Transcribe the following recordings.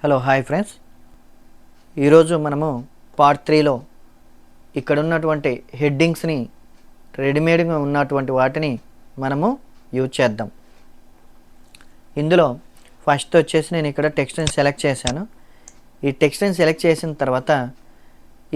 Hello hi friends, ఈరోజు మనము part 3లో ఇక్కడ ఉన్నటువంటి హెడ్డింగ్స్ని రెడీమేడ్గా ఉన్నటువంటి వాటిని మనము యూజ్ చేద్దాం. ఇందులో ఫస్ట్ వచ్చేసి నేను ఇక్కడ టెక్స్ట్ని సెలెక్ట్ చేశాను. ఈ టెక్స్ట్ని సెలెక్ట్ చేసిన తర్వాత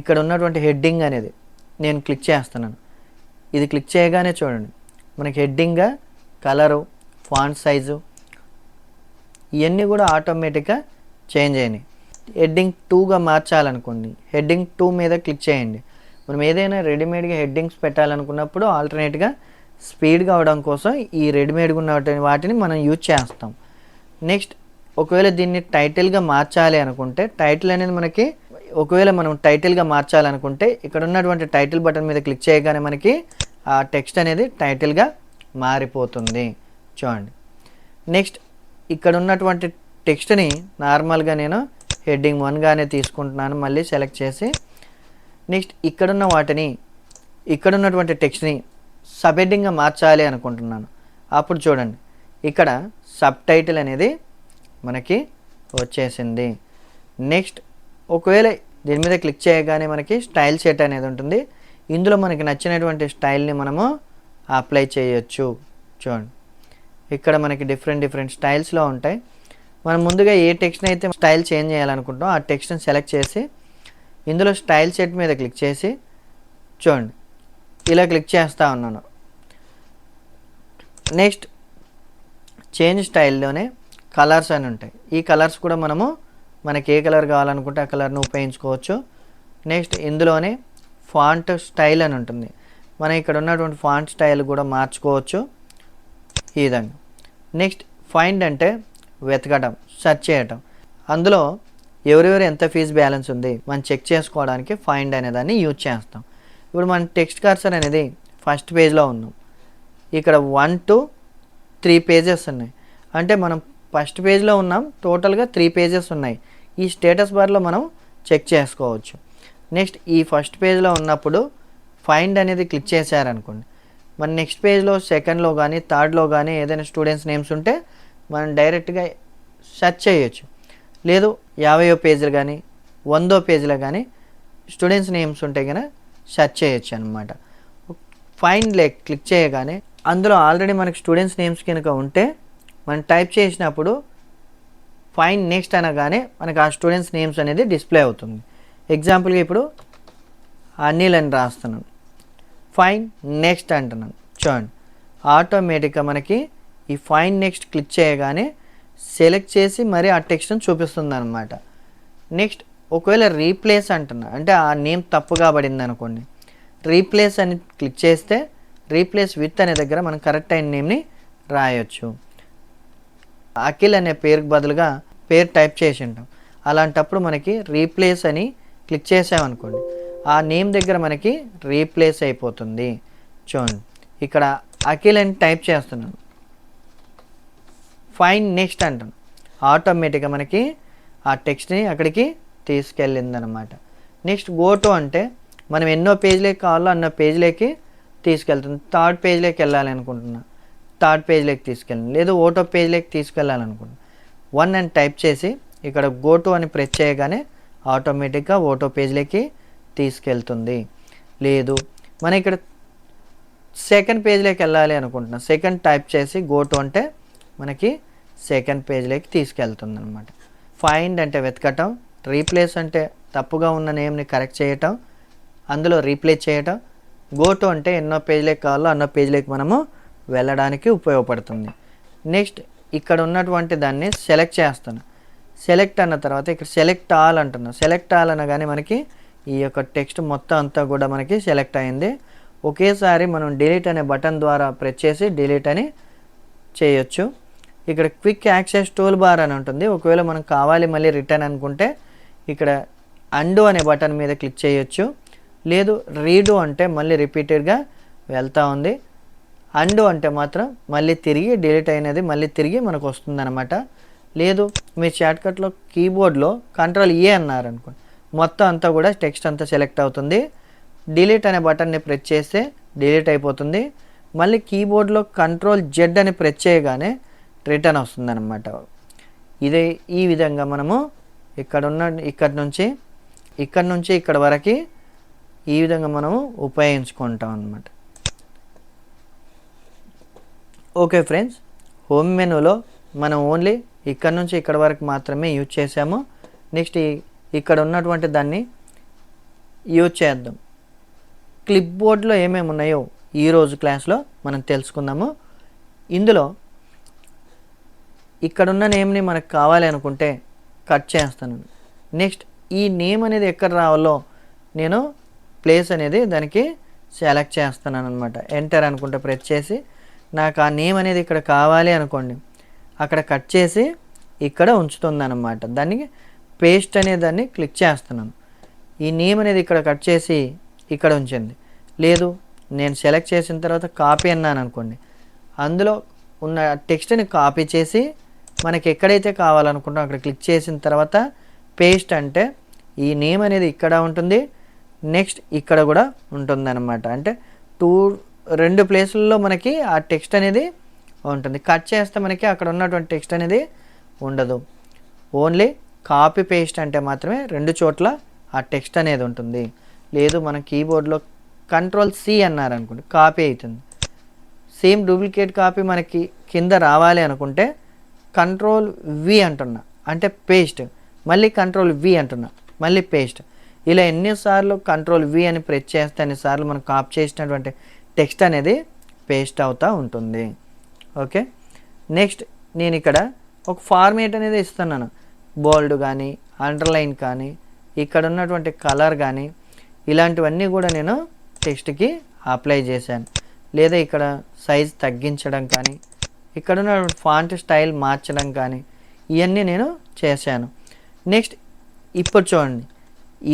ఇక్కడ ఉన్నటువంటి హెడ్డింగ్ అనేది నేను క్లిక్ చేస్తున్నాను. ఇది క్లిక్ చేయగానే చూడండి మనకి హెడ్డింగ్గా కలరు, ఫాంట్ సైజు ఇవన్నీ కూడా ఆటోమేటిక్గా చేంజ్ అయినాయి. హెడ్డింగ్ 2గా మార్చాలనుకోండి, హెడ్డింగ్ 2 మీద క్లిక్ చేయండి. మనం ఏదైనా రెడీమేడ్గా హెడ్డింగ్స్ పెట్టాలనుకున్నప్పుడు ఆల్టర్నేట్గా స్పీడ్గా అవడం కోసం ఈ రెడీమేడ్గా ఉన్న వాటిని మనం యూజ్ చేస్తాం. నెక్స్ట్ ఒకవేళ దీన్ని టైటిల్గా మార్చాలి అనుకుంటే టైటిల్ అనేది మనకి ఒకవేళ మనం టైటిల్గా మార్చాలనుకుంటే ఇక్కడ ఉన్నటువంటి టైటిల్ బటన్ మీద క్లిక్ చేయగానే మనకి ఆ టెక్స్ట్ అనేది టైటిల్గా మారిపోతుంది. చూడండి. నెక్స్ట్ ఇక్కడ ఉన్నటువంటి టెక్స్ట్ని నార్మల్గా నేను హెడ్డింగ్ 1గానే తీసుకుంటున్నాను. మళ్ళీ సెలెక్ట్ చేసి నెక్స్ట్ ఇక్కడున్న వాటిని ఇక్కడున్నటువంటి టెక్స్ట్ని సబ్ హెడ్డింగ్గా మార్చాలి అనుకుంటున్నాను. అప్పుడు చూడండి ఇక్కడ సబ్ టైటిల్ అనేది మనకి వచ్చేసింది. నెక్స్ట్ ఒకవేళ దీని మీద క్లిక్ చేయగానే మనకి స్టైల్ సెట్ అనేది ఉంటుంది. ఇందులో మనకి నచ్చినటువంటి స్టైల్ని మనము అప్లై చేయొచ్చు. చూడండి ఇక్కడ మనకి డిఫరెంట్ స్టైల్స్లో ఉంటాయి. మనం ముందుగా ఏ టెక్స్ట్ని అయితే స్టైల్ చేంజ్ చేయాలనుకుంటామో ఆ టెక్స్ట్ని సెలెక్ట్ చేసి ఇందులో స్టైల్ సెట్ మీద క్లిక్ చేసి చూడండి ఇలా క్లిక్ చేస్తూ ఉన్నాను. నెక్స్ట్ చేంజ్ స్టైల్లోనే కలర్స్ అని ఉంటాయి. ఈ కలర్స్ కూడా మనకి ఏ కలర్ కావాలనుకుంటే ఆ కలర్ని ఉపయోగించుకోవచ్చు. నెక్స్ట్ ఇందులోనే ఫాంట్ స్టైల్ అని ఉంటుంది. మనం ఇక్కడ ఉన్నటువంటి ఫాంట్ స్టైల్ కూడా మార్చుకోవచ్చు ఈ విధంగా. నెక్స్ట్ ఫైండ్ అంటే వెతకడం, సెర్చ్ చేయటం. అందులో ఎవరెవరు ఎంత ఫీజు బ్యాలెన్స్ ఉంది మనం చెక్ చేసుకోవడానికి ఫైండ్ అనే దాన్ని యూజ్ చేస్తాం. ఇప్పుడు మన టెక్స్ట్ కర్సర్ అనేది ఫస్ట్ పేజ్లో ఉన్నాం. ఇక్కడ 1 to 3 పేజెస్ ఉన్నాయి. అంటే మనం ఫస్ట్ పేజ్లో ఉన్నాం, టోటల్గా 3 పేజెస్ ఉన్నాయి. ఈ స్టేటస్ బార్లో మనం చెక్ చేసుకోవచ్చు. నెక్స్ట్ ఈ ఫస్ట్ పేజ్లో ఉన్నప్పుడు ఫైండ్ అనేది క్లిక్ చేశారనుకోండి, మన నెక్స్ట్ పేజ్లో సెకండ్లో కానీ థర్డ్లో కానీ ఏదైనా స్టూడెంట్స్ నేమ్స్ ఉంటే మనం డైరెక్ట్గా సెర్చ్ చేయొచ్చు. లేదు 50వ పేజీలు కానీ 100వ పేజీలో కానీ స్టూడెంట్స్ నేమ్స్ ఉంటే కనుక సెర్చ్ చేయొచ్చు అనమాట. ఫైండ్ క్లిక్ చేయగానే అందులో ఆల్రెడీ మనకి స్టూడెంట్స్ నేమ్స్ కనుక ఉంటే మనం టైప్ చేసినప్పుడు ఫైండ్ నెక్స్ట్ అనగానే మనకి ఆ స్టూడెంట్స్ నేమ్స్ అనేది డిస్ప్లే అవుతుంది. ఎగ్జాంపుల్గా ఇప్పుడు అనిల్ అని రాస్తున్నాను, ఫైండ్ నెక్స్ట్ అంటున్నాను. చూడండి ఆటోమేటిక్గా మనకి ఈ ఫైండ్ నెక్స్ట్ క్లిక్ చేయగానే సెలెక్ట్ చేసి మరి ఆ టెక్స్ట్ని చూపిస్తుంది అనమాట. నెక్స్ట్ ఒకవేళ రీప్లేస్ అంటున్నా అంటే ఆ నేమ్ తప్పుగా పడింది అనుకోండి, రీప్లేస్ అని క్లిక్ చేస్తే రీప్లేస్ విత్ అనే దగ్గర మనం కరెక్ట్ అయిన నేమ్ని రాయొచ్చు. అఖిల్ అనే పేరుకి బదులుగా పేరు టైప్ చేసి ఉంటాం. అలాంటప్పుడు మనకి రీప్లేస్ అని క్లిక్ చేసామనుకోండి ఆ నేమ్ దగ్గర మనకి రీప్లేస్ అయిపోతుంది. చూడండి ఇక్కడ అఖిల్ అని టైప్ చేస్తున్నాను, ఫైండ్ నెక్స్ట్ అంటాను. ఆటోమేటిక్గా మనకి ఆ టెక్స్ట్ని అక్కడికి తీసుకెళ్ళిందనమాట. నెక్స్ట్ గో టు అంటే మనం ఎన్నో పేజీలోకి కావాలో అన్నో పేజీలోకి తీసుకెళ్తుంది. థర్డ్ పేజీలోకి వెళ్ళాలి అనుకుంటున్నా, థర్డ్ పేజీలోకి తీసుకెళ్ళండి. లేదు ఓటో పేజీలోకి తీసుకెళ్ళాలనుకుంటున్నా 1 అని టైప్ చేసి ఇక్కడ గో టు అని ప్రెస్ చేయగానే ఆటోమేటిక్గా ఓటో పేజీలోకి తీసుకెళ్తుంది. లేదు మనం ఇక్కడ సెకండ్ పేజీలోకి వెళ్ళాలి అనుకుంటున్నా, సెకండ్ టైప్ చేసి గో టు అంటే మనకి సెకండ్ పేజ్లోకి తీసుకెళ్తుంది అనమాట. ఫైండ్ అంటే వెతకటం, రీప్లేస్ అంటే తప్పుగా ఉన్న నేమ్ని కరెక్ట్ చేయటం, అందులో రీప్లేస్ చేయటం, గో టు అంటే ఎన్నో పేజ్లోకి కావాలో అన్నో పేజ్లోకి మనము వెళ్ళడానికి ఉపయోగపడుతుంది. నెక్స్ట్ ఇక్కడ ఉన్నటువంటి దాన్ని సెలెక్ట్ చేస్తాను. సెలెక్ట్ అన్న తర్వాత ఇక్కడ సెలెక్ట్ ఆల్ అంటున్నాను. సెలెక్ట్ ఆల్ అనగానే మనకి ఈ యొక్క టెక్స్ట్ మొత్తం అంతా కూడా మనకి సెలెక్ట్ అయింది. ఒకేసారి మనం డిలీట్ అనే బటన్ ద్వారా ప్రెస్ చేసి డిలీట్ అని చేయొచ్చు. ఇక్కడ క్విక్ యాక్సెస్ టూల్ బార్ అని ఉంటుంది. ఒకవేళ మనం కావాలి మళ్ళీ రిటర్న్ అనుకుంటే ఇక్కడ అండు అనే బటన్ మీద క్లిక్ చేయొచ్చు. లేదు రీడు అంటే మళ్ళీ రిపీటెడ్గా వెళ్తూ ఉంది. అండు అంటే మాత్రం మళ్ళీ తిరిగి డిలీట్ అయినది మళ్ళీ తిరిగి మనకు వస్తుందన్నమాట. లేదు మీ షార్ట్కట్లో కీబోర్డ్లో Ctrl+A అన్నారనుకోండి మొత్తం అంతా కూడా టెక్స్ట్ అంతా సెలెక్ట్ అవుతుంది. డిలీట్ అనే బటన్ని ప్రెస్ చేస్తే డిలీట్ అయిపోతుంది. మళ్ళీ కీబోర్డ్లో Ctrl+Z అని ప్రెస్ చేయగానే రిటర్న్ వస్తుందన్నమాట. ఈ విధంగా మనము ఇక్కడ నుంచి ఇక్కడ వరకు ఈ విధంగా మనము ఉపయోగించుకుంటాం అన్నమాట. ఓకే ఫ్రెండ్స్, హోమ్ మెనూలో మనం ఓన్లీ ఇక్కడ నుంచి ఇక్కడ వరకు మాత్రమే యూజ్ చేసాము. నెక్స్ట్ ఇక్కడ ఉన్నటువంటి దాన్ని యూజ్ చేద్దాం. క్లిప్ బోర్డ్లో ఏమేమి ఉన్నాయో ఈరోజు క్లాస్లో మనం తెలుసుకుందాము. ఇందులో ఇక్కడున్న నేమ్ని మనకు కావాలి అనుకుంటే కట్ చేస్తాను. నెక్స్ట్ ఈ నేమ్ అనేది ఎక్కడ రావాలో నేను ప్లేస్ అనేది దానికి సెలెక్ట్ చేస్తున్నాను అనమాట. ఎంటర్ అనుకుంటే ప్రెస్ చేసి నాకు ఆ నేమ్ అనేది ఇక్కడ కావాలి అనుకోండి, అక్కడ కట్ చేసి ఇక్కడ ఉంచుతుంది అన్నమాట. దానికి పేస్ట్ అనే దాన్ని క్లిక్ చేస్తున్నాను. ఈ నేమ్ అనేది ఇక్కడ కట్ చేసి ఇక్కడ ఉంచింది. లేదు నేను సెలెక్ట్ చేసిన తర్వాత కాపీ అన్నాను అనుకోండి, అందులో ఉన్న టెక్స్ట్ని కాపీ చేసి మనకి ఎక్కడైతే కావాలనుకుంటాం అక్కడ క్లిక్ చేసిన తర్వాత పేస్ట్ అంటే ఈ నేమ్ అనేది ఇక్కడ ఉంటుంది, నెక్స్ట్ ఇక్కడ కూడా ఉంటుంది అనమాట. అంటే రెండు ప్లేసుల్లో మనకి ఆ టెక్స్ట్ అనేది ఉంటుంది. కట్ చేస్తే మనకి అక్కడ ఉన్నటువంటి టెక్స్ట్ అనేది ఉండదు. ఓన్లీ కాపీ పేస్ట్ అంటే మాత్రమే రెండు చోట్ల ఆ టెక్స్ట్ అనేది ఉంటుంది. లేదు మనం కీబోర్డ్లో Ctrl+C అన్నారనుకోండి కాపీ అవుతుంది. సేమ్ డూప్లికేట్ కాపీ మనకి కింద రావాలి అనుకుంటే Ctrl+V అంటున్నా, అంటే పేస్ట్. మళ్ళీ Ctrl+V అంటున్నా, మళ్ళీ పేస్ట్. ఇలా ఎన్నిసార్లు Ctrl+V అని ప్రెస్ చేస్తే అన్నిసార్లు మనం కాపీ చేసినటువంటి టెక్స్ట్ అనేది పేస్ట్ అవుతూ ఉంటుంది. ఓకే, నెక్స్ట్ నేను ఇక్కడ ఒక ఫార్మేట్ అనేది ఇస్తున్నాను. బోల్డ్ కానీ అండర్లైన్ కానీ ఇక్కడ ఉన్నటువంటి కలర్ కానీ ఇలాంటివన్నీ కూడా నేను టెక్స్ట్కి అప్లై చేశాను. లేదా ఇక్కడ సైజ్ తగ్గించడం కానీ ఇక్కడ ఉన్న ఫాంట్ స్టైల్ మార్చడం కానీ ఇవన్నీ నేను చేశాను. నెక్స్ట్ ఇప్పుడు చూడండి,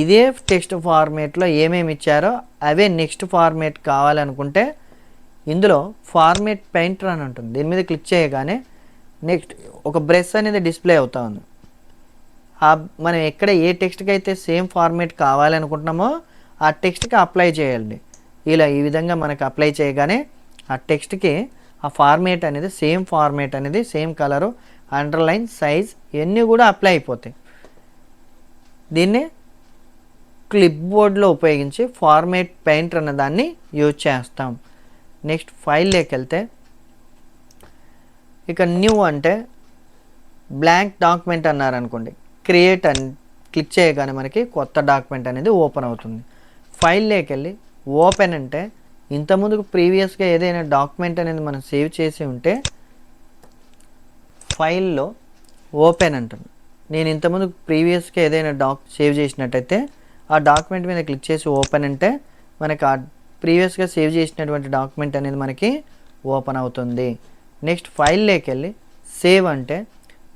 ఇదే టెక్స్ట్ ఫార్మేట్లో ఏమేమి ఇచ్చారో అవే నెక్స్ట్ ఫార్మేట్ కావాలనుకుంటే ఇందులో ఫార్మేట్ పెయింటర్ అని ఉంటుంది. దీని మీద క్లిక్ చేయగానే నెక్స్ట్ ఒక బ్రష్ అనేది డిస్ప్లే అవుతా ఉంది. మనం ఎక్కడ ఏ టెక్స్ట్కి అయితే సేమ్ ఫార్మేట్ కావాలనుకుంటున్నామో ఆ టెక్స్ట్కి అప్లై చేయాలి. ఇలా ఈ విధంగా మనకు అప్లై చేయగానే ఆ టెక్స్ట్కి ఆ ఫార్మేట్ అనేది సేమ్ కలరు, అండర్లైన్, సైజ్ ఇవన్నీ కూడా అప్లై అయిపోతాయి. దీన్ని క్లిప్ బోర్డ్లో ఉపయోగించి ఫార్మేట్ పెయింటర్ అనే దాన్ని యూజ్ చేస్తాం. నెక్స్ట్ ఫైల్లోకి వెళ్తే ఇక న్యూ అంటే బ్లాంక్ డాక్యుమెంట్ అన్నారనుకోండి, క్రియేట్ అని క్లిక్ చేయగానే మనకి కొత్త డాక్యుమెంట్ అనేది ఓపెన్ అవుతుంది. ఫైల్లోకి వెళ్ళి ఓపెన్ అంటే ఇంతకుముందుకు ప్రీవియస్గా ఏదైనా డాక్యుమెంట్ అనేది మనం సేవ్ చేసి ఉంటే ఫైల్లో ఓపెన్ అంటుంది. నేను ఇంతకుముందు ప్రీవియస్గా ఏదైనా సేవ్ చేసినట్టయితే ఆ డాక్యుమెంట్ మీద క్లిక్ చేసి ఓపెన్ అంటే మనకి ఆ ప్రీవియస్గా సేవ్ చేసినటువంటి డాక్యుమెంట్ అనేది మనకి ఓపెన్ అవుతుంది. నెక్స్ట్ ఫైల్లోకి వెళ్ళి సేవ్ అంటే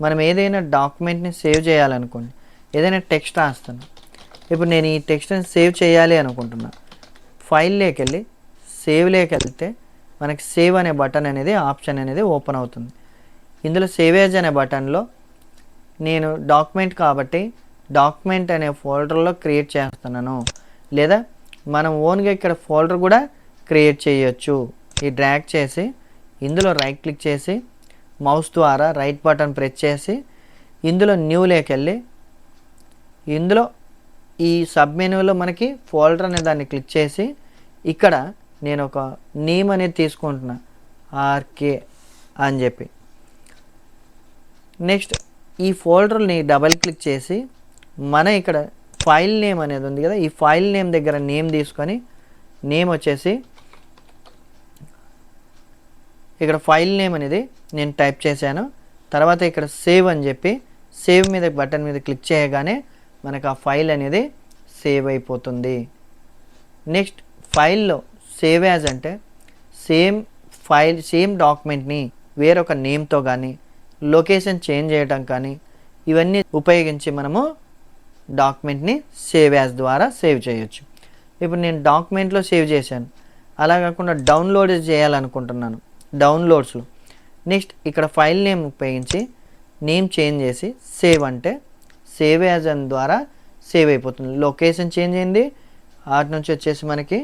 మనం ఏదైనా డాక్యుమెంట్ని సేవ్ చేయాలనుకోండి, ఏదైనా టెక్స్ట్ రాస్తాను. ఇప్పుడు నేను ఈ టెక్స్ట్ని సేవ్ చేయాలి అనుకుంటున్నా. ఫైల్లోకి వెళ్ళి సేవ్లోకి వెళ్తే మనకి సేవ్ అనే బటన్ అనేది ఆప్షన్ అనేది ఓపెన్ అవుతుంది. ఇందులో సేవేజ్ అనే బటన్లో నేను డాక్యుమెంట్ కాబట్టి డాక్యుమెంట్ అనే ఫోల్డర్లో క్రియేట్ చేస్తున్నాను. లేదా మనం ఓన్గా ఇక్కడ ఫోల్డర్ కూడా క్రియేట్ చేయొచ్చు. ఈ డ్రాగ్ చేసి ఇందులో రైట్ క్లిక్ చేసి మౌస్ ద్వారా రైట్ బటన్ ప్రెస్ చేసి ఇందులో న్యూలోకి వెళ్ళి ఇందులో ఈ సబ్ మెనూలో మనకి ఫోల్డర్ అనే దాన్ని క్లిక్ చేసి ఇక్కడ నేను ఒక నేమ్ అనేది తీసుకుంటున్నా, ఆర్కే అని చెప్పి. నెక్స్ట్ ఈ ఫోల్డర్ని డబల్ క్లిక్ చేసి మన ఇక్కడ ఫైల్ నేమ్ అనేది ఉంది కదా, ఈ ఫైల్ నేమ్ దగ్గర నేమ్ తీసుకొని నేమ్ వచ్చేసి ఇక్కడ ఫైల్ నేమ్ అనేది నేను టైప్ చేశాను. తర్వాత ఇక్కడ సేవ్ అని చెప్పి సేవ్ మీద బటన్ మీద క్లిక్ చేయగానే మనకు ఆ ఫైల్ అనేది సేవ్ అయిపోతుంది. నెక్స్ట్ ఫైల్లో సేవ్ యాజ్ అంటే సేమ్ డాక్యుమెంట్ని వేరొక నేమ్తో కానీ లొకేషన్ చేంజ్ చేయడం కానీ ఇవన్నీ ఉపయోగించి మనము డాక్యుమెంట్ని సేవ్ యాజ్ ద్వారా సేవ్ చేయొచ్చు. ఇప్పుడు నేను డాక్యుమెంట్లో సేవ్ చేశాను, అలా కాకుండా డౌన్లోడ్ చేయాలనుకుంటున్నాను డౌన్లోడ్స్లో. నెక్స్ట్ ఇక్కడ ఫైల్ నేమ్ ఉపయోగించి నేమ్ చేంజ్ చేసి సేవ్ అంటే సేవ్ యాజ్ అని ద్వారా సేవ్ అయిపోతుంది. లొకేషన్ చేంజ్ అయింది, వాటి నుంచి వచ్చేసి మనకి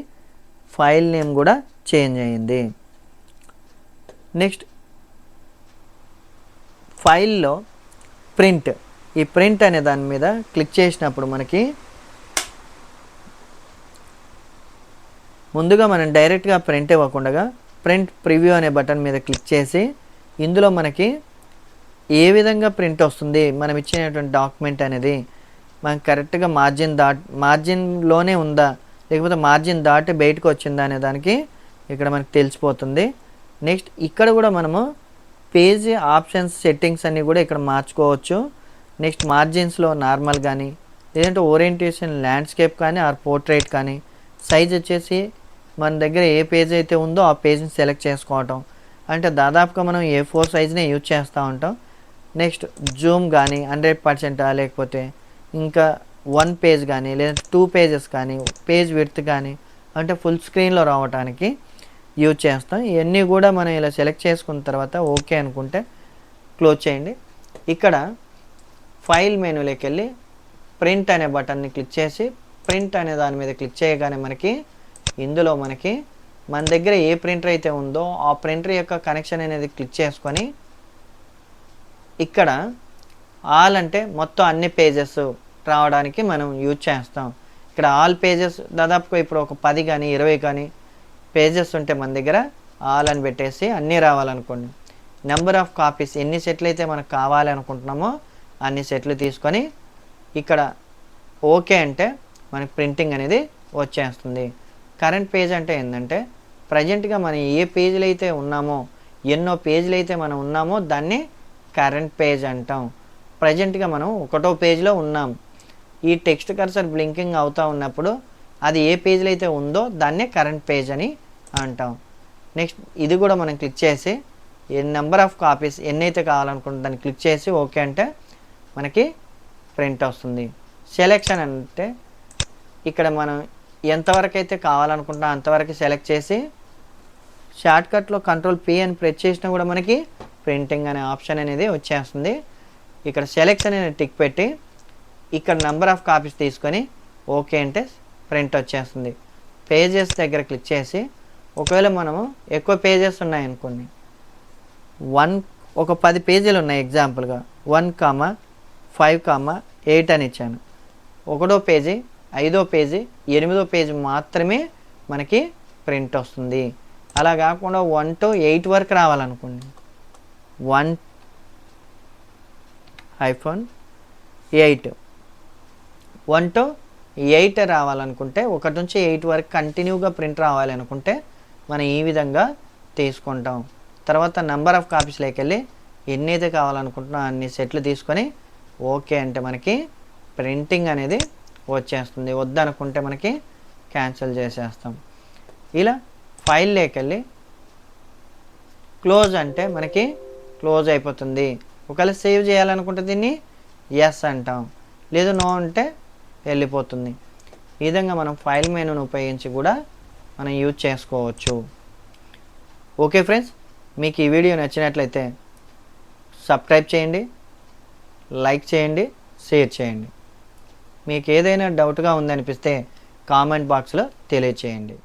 ఫైల్ నేమ్ కూడా చేంజ్ అయ్యింది. నెక్స్ట్ ఫైల్లో ఈ ప్రింట్ అనే దాని మీద క్లిక్ చేసినప్పుడు మనకి ముందుగా మనం డైరెక్ట్గా ప్రింట్ ఇవ్వకుండా ప్రింట్ ప్రివ్యూ అనే బటన్ మీద క్లిక్ చేసి ఇందులో మనకి ఏ విధంగా ప్రింట్ వస్తుంది మనం ఇచ్చినటువంటి డాక్యుమెంట్ అనేది మనకి కరెక్ట్గా మార్జిన్లోనే ఉందా లేకపోతే మార్జిన్ దాటి బయటకు వచ్చిందా అనే దానికి ఇక్కడ మనకి తెలిసిపోతుంది. నెక్స్ట్ ఇక్కడ కూడా మనము పేజ్ ఆప్షన్స్ సెట్టింగ్స్ అన్నీ కూడా ఇక్కడ మార్చుకోవచ్చు. నెక్స్ట్ మార్జిన్స్లో నార్మల్ కానీ లేదంటే ఓరియంటేషన్ ల్యాండ్స్కేప్ కానీ ఆర్ పోర్ట్రేట్ కానీ సైజ్ వచ్చేసి మన దగ్గర ఏ పేజ్ అయితే ఉందో ఆ పేజ్ని సెలెక్ట్ చేసుకోవటం. అంటే దాదాపుగా మనం A4 సైజ్నే యూజ్ చేస్తూ ఉంటాం. నెక్స్ట్ జూమ్ కానీ 100% లేకపోతే ఇంకా 1 పేజ్ కానీ లేదంటే 2 పేజెస్ కానీ పేజ్ విడ్త్ కానీ అంటే ఫుల్ స్క్రీన్లో రావడానికి యూజ్ చేస్తాం. ఇవన్నీ కూడా మనం ఇలా సెలెక్ట్ చేసుకున్న తర్వాత ఓకే అనుకుంటే క్లోజ్ చేయండి. ఇక్కడ ఫైల్ మెనూలోకి వెళ్ళి ప్రింట్ అనే బటన్ని క్లిక్ చేసి ప్రింట్ అనే దాని మీద క్లిక్ చేయగానే మనకి ఇందులో మనకి మన దగ్గర ఏ ప్రింటర్ అయితే ఉందో ఆ ప్రింటర్ యొక్క కనెక్షన్ అనేది క్లిక్ చేసుకొని ఇక్కడ ఆల్ అంటే మొత్తం అన్ని పేజెస్ రావడానికి మనం యూజ్ చేస్తాం. ఇక్కడ ఆల్ పేజెస్ దాదాపుగా ఇప్పుడు ఒక 10 కానీ 20 కానీ పేజెస్ ఉంటే మన దగ్గర ఆల్ అని పెట్టేసి అన్నీ రావాలనుకోండి. నెంబర్ ఆఫ్ కాపీస్ ఎన్ని సెట్లు అయితే మనకు కావాలి అనుకుంటున్నామో అన్ని సెట్లు తీసుకొని ఇక్కడ ఓకే అంటే మనకి ప్రింటింగ్ అనేది వచ్చేస్తుంది. కరెంట్ పేజ్ అంటే ఏంటంటే ప్రజెంట్గా మనం ఏ పేజీలు అయితే ఉన్నామో ఎన్నో పేజీలు అయితే మనం ఉన్నామో దాన్ని కరెంట్ పేజ్ అంటాం. ప్రజెంట్గా మనం ఒకటో పేజ్లో ఉన్నాం. ఈ టెక్స్ట్ కర్సర్ బ్లింకింగ్ అవుతూ ఉన్నప్పుడు అది ఏ పేజ్లో అయితే ఉందో దాన్నే కరెంట్ పేజ్ అని అంటాం. నెక్స్ట్ ఇది కూడా మనం క్లిక్ చేసి నెంబర్ ఆఫ్ కాపీస్ ఎన్నైతే కావాలనుకుంటే దాన్ని క్లిక్ చేసి ఓకే అంటే మనకి ప్రింట్ వస్తుంది. సెలెక్షన్ అంటే ఇక్కడ మనం ఎంతవరకు అయితే కావాలనుకుంటున్నా అంతవరకు సెలెక్ట్ చేసి షార్ట్కట్లో Ctrl+P అని ప్రెస్ చేసినా కూడా మనకి ప్రింటింగ్ అనే ఆప్షన్ అనేది వచ్చేస్తుంది. ఇక్కడ సెలెక్షన్ అనేది టిక్ పెట్టి ఇక్కడ నెంబర్ ఆఫ్ కాపీస్ తీసుకొని ఓకే అంటే ప్రింట్ వచ్చేస్తుంది. పేజెస్ దగ్గర క్లిక్ చేసి ఒకవేళ మనము ఎక్కువ పేజెస్ ఉన్నాయనుకోండి ఒక 10 పేజీలు ఉన్నాయి ఎగ్జాంపుల్గా 1,5,8 అని ఇచ్చాను. 1వ పేజీ 5వ పేజీ 8వ పేజీ మాత్రమే మనకి ప్రింట్ వస్తుంది. అలా కాకుండా 1 to 8 వరకు రావాలనుకోండి 1-8 1 to 8 రావాలనుకుంటే 1 నుంచి 8 వరకు కంటిన్యూగా ప్రింట్ రావాలి అనుకుంటే మనం ఈ విధంగా తీసుకుంటాం. తర్వాత నెంబర్ ఆఫ్ కాపీస్లోకి వెళ్ళి ఎన్నైతే కావాలనుకుంటున్నా అన్ని సెట్లు తీసుకొని ఓకే అంటే మనకి ప్రింటింగ్ అనేది వచ్చేస్తుంది. వద్దనుకుంటే మనకి క్యాన్సిల్ చేసేస్తాం. ఇలా ఫైల్లోకి వెళ్ళి క్లోజ్ అంటే మనకి క్లోజ్ అయిపోతుంది. ఒకవేళ సేవ్ చేయాలనుకుంటే దీన్ని ఎస్ అంటాం, లేదు నో అంటే వెళ్ళిపోతుంది. ఈ విధంగా మనం ఫైల్ మెనూను ఉపయోగించి కూడా మనం యూజ్ చేసుకోవచ్చు. ఓకే ఫ్రెండ్స్, మీకు ఈ వీడియో నచ్చినట్లయితే సబ్స్క్రైబ్ చేయండి, లైక్ చేయండి, షేర్ చేయండి. మీకు ఏదైనా డౌట్గా ఉందనిపిస్తే కామెంట్ బాక్స్లో తెలియచేయండి.